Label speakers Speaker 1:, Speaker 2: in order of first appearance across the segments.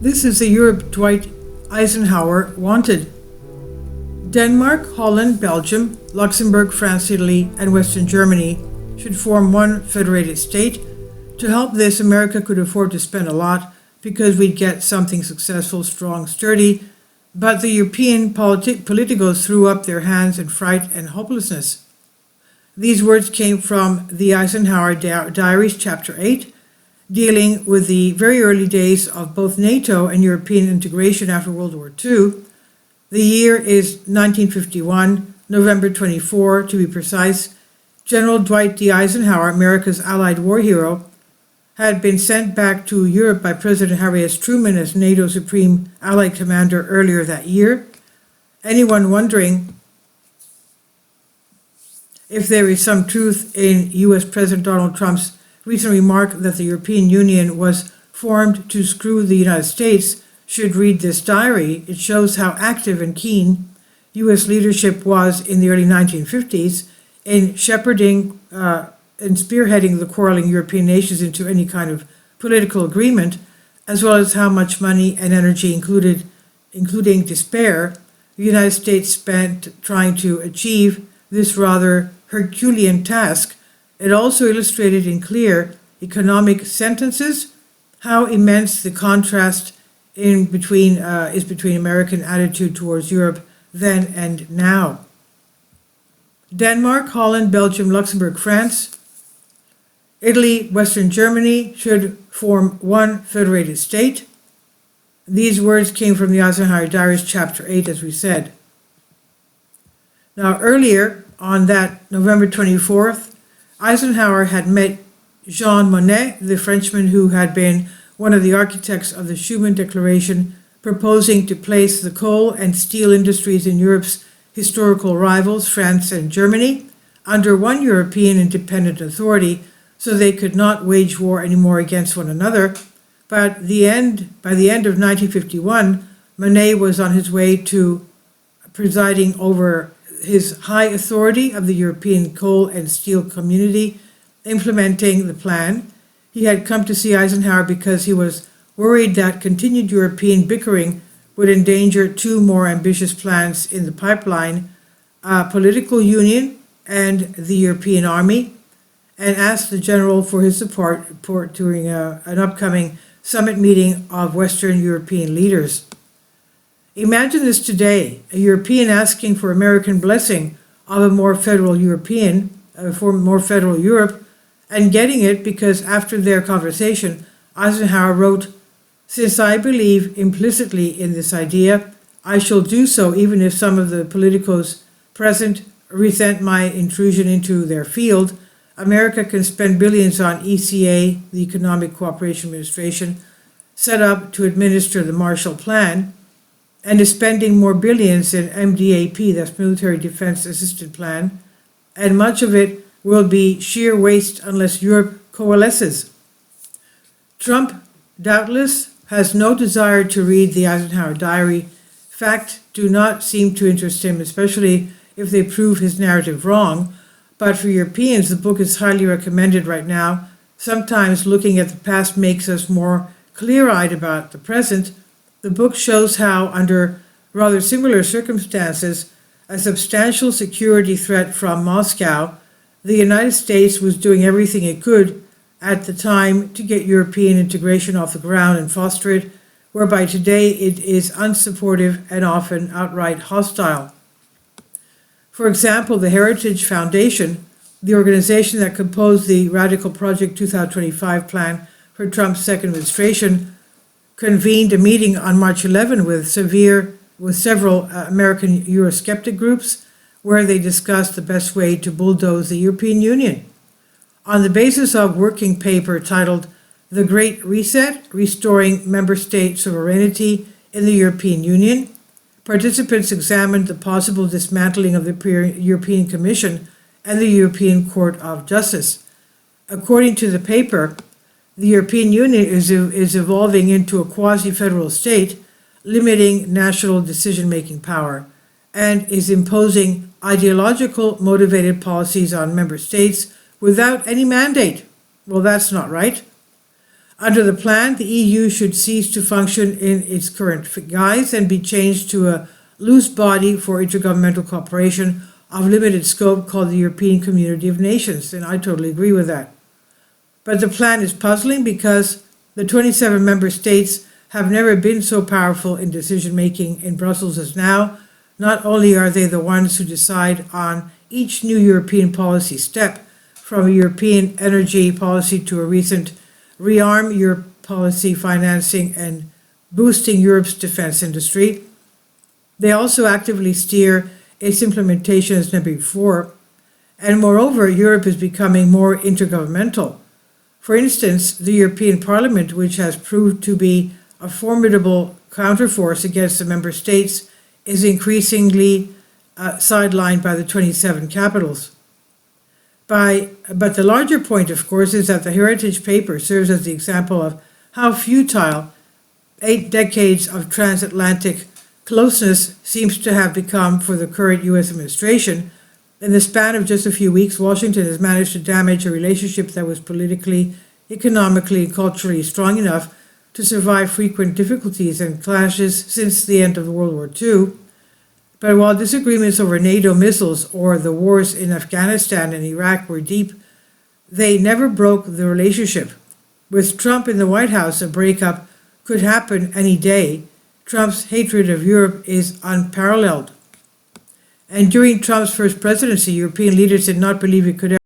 Speaker 1: This is the Europe Dwight Eisenhower wanted. Denmark, Holland, Belgium, Luxembourg, France, Italy, and Western Germany should form one federated state. To help this, America could afford to spend a lot because we'd get something successful, strong, sturdy, but the European politicos threw up their hands in fright and hopelessness. These words came from the Eisenhower Diaries, Chapter 8, dealing with the very early days of both NATO and European integration after World War II. The year is 1951, November 24 to be precise. General Dwight D. Eisenhower, America's Allied war hero, had been sent back to Europe by President Harry S. Truman as NATO Supreme Allied Commander earlier that year. Anyone wondering if there is some truth in U.S. President Donald Trump's recent remark that the European Union was formed to screw the United States should read this diary. It shows how active and keen U.S. leadership was in the early 1950s in shepherding and spearheading the quarreling European nations into any kind of political agreement, as well as how much money and energy, including despair, the United States spent trying to achieve this rather Herculean task. It also illustrated in clear economic sentences how immense the contrast is between American attitude towards Europe then and now. Denmark, Holland, Belgium, Luxembourg, France, Italy, Western Germany should form one federated state. These words came from the Eisenhower Diaries, Chapter 8, as we said. Now, earlier on that November 24th, Eisenhower had met Jean Monnet, the Frenchman who had been one of the architects of the Schuman Declaration, proposing to place the coal and steel industries in Europe's historical rivals, France and Germany, under one European independent authority so they could not wage war anymore against one another. But by the end of 1951, Monnet was on his way to presiding over his high authority of the European coal and steel community, implementing the plan. He had come to see Eisenhower because he was worried that continued European bickering would endanger two more ambitious plans in the pipeline, a political union and the European army, and asked the general for his support during an upcoming summit meeting of Western European leaders. Imagine this today, a European asking for American blessing of a more federal more federal Europe, and getting it because after their conversation, Eisenhower wrote, "Since I believe implicitly in this idea, I shall do so even if some of the politicos present resent my intrusion into their field. America can spend billions on ECA, the Economic Cooperation Administration, set up to administer the Marshall Plan, and is spending more billions in MDAP, that's Military Defense Assistance Plan, and much of it will be sheer waste unless Europe coalesces." Trump, doubtless, has no desire to read the Eisenhower Diary. Facts do not seem to interest him, especially if they prove his narrative wrong. But for Europeans, the book is highly recommended right now. Sometimes looking at the past makes us more clear-eyed about the present. The book shows how, under rather similar circumstances, a substantial security threat from Moscow, the United States was doing everything it could at the time to get European integration off the ground and foster it, whereby today it is unsupportive and often outright hostile. For example, the Heritage Foundation, the organization that composed the Radical Project 2025 plan for Trump's second administration, convened a meeting on March 11 with several American Eurosceptic groups where they discussed the best way to bulldoze the European Union. On the basis of working paper titled The Great Reset, Restoring Member State Sovereignty in the European Union, participants examined the possible dismantling of the European Commission and the European Court of Justice. According to the paper, the European Union is evolving into a quasi-federal state, limiting national decision-making power, and is imposing ideological motivated policies on member states without any mandate. Well, that's not right. Under the plan, the EU should cease to function in its current guise and be changed to a loose body for intergovernmental cooperation of limited scope called the European Community of Nations, and I totally agree with that. But the plan is puzzling because the 27 member states have never been so powerful in decision-making in Brussels as now. Not only are they the ones who decide on each new European policy step, from a European energy policy to a recent rearm Europe policy financing and boosting Europe's defense industry, they also actively steer its implementation as never before. And moreover, Europe is becoming more intergovernmental. For instance, the European Parliament, which has proved to be a formidable counterforce against the member states, is increasingly sidelined by the 27 capitals. But the larger point, of course, is that the Heritage Paper serves as the example of how futile 8 decades of transatlantic closeness seems to have become for the current U.S. administration. In the span of just a few weeks, Washington has managed to damage a relationship that was politically, economically, and culturally strong enough to survive frequent difficulties and clashes since the end of World War II. But while disagreements over NATO missiles or the wars in Afghanistan and Iraq were deep, they never broke the relationship. With Trump in the White House, a breakup could happen any day. Trump's hatred of Europe is unparalleled. And during Trump's first presidency, European leaders did not believe it could ever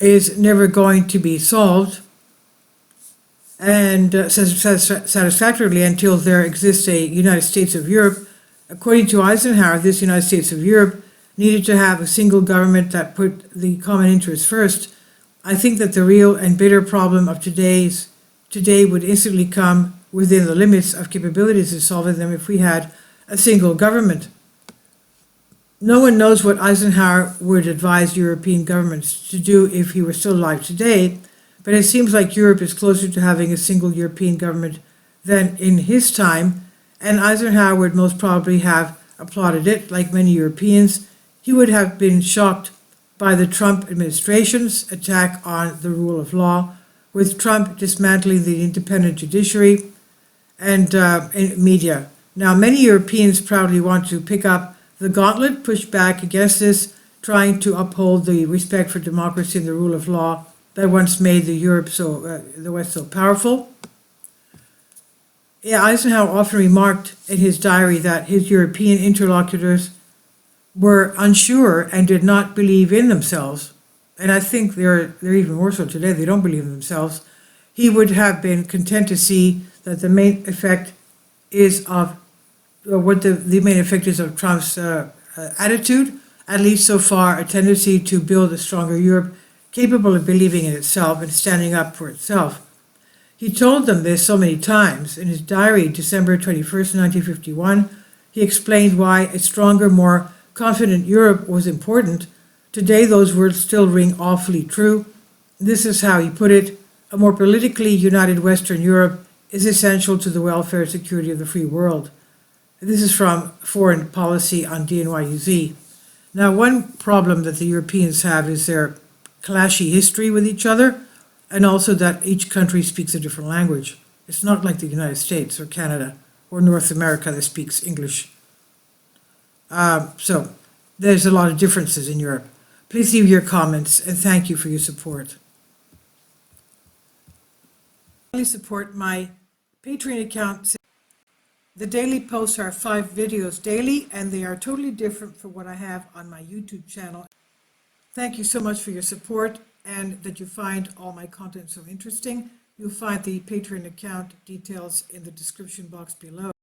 Speaker 1: is never going to be solved and satisfactorily until there exists a United States of Europe. According to Eisenhower, this United States of Europe needed to have a single government that put the common interest first. I think that the real and bitter problem of today would instantly come within the limits of capabilities of solving them if we had a single government. No one knows what Eisenhower would advise European governments to do if he were still alive today, but it seems like Europe is closer to having a single European government than in his time, and Eisenhower would most probably have applauded it. Like many Europeans, he would have been shocked by the Trump administration's attack on the rule of law, with Trump dismantling the independent judiciary and media. Now, many Europeans proudly want to pick up the gauntlet, push back against this, trying to uphold the respect for democracy and the rule of law that once made the West so powerful. Yeah, Eisenhower often remarked in his diary that his European interlocutors were unsure and did not believe in themselves. And I think they're even more so today. They don't believe in themselves. He would have been content to see that the main effect is of the main effect is of Trump's attitude, at least so far, a tendency to build a stronger Europe capable of believing in itself and standing up for itself. He told them this so many times. In his diary, December 21st, 1951, he explained why a stronger, more confident Europe was important. Today, those words still ring awfully true. This is how he put it: a more politically united Western Europe is essential to the welfare and security of the free world. This is from Foreign Policy on DNYUZ. Now, one problem that the Europeans have is their clashy history with each other, and also that each country speaks a different language. It's not like the United States or Canada or North America that speaks English. So there's a lot of differences in Europe. Please leave your comments, and thank you for your support. Please support my Patreon account. The daily posts are 5 videos daily, and they are totally different from what I have on my YouTube channel. Thank you so much for your support and that you find all my content so interesting. You'll find the Patreon account details in the description box below.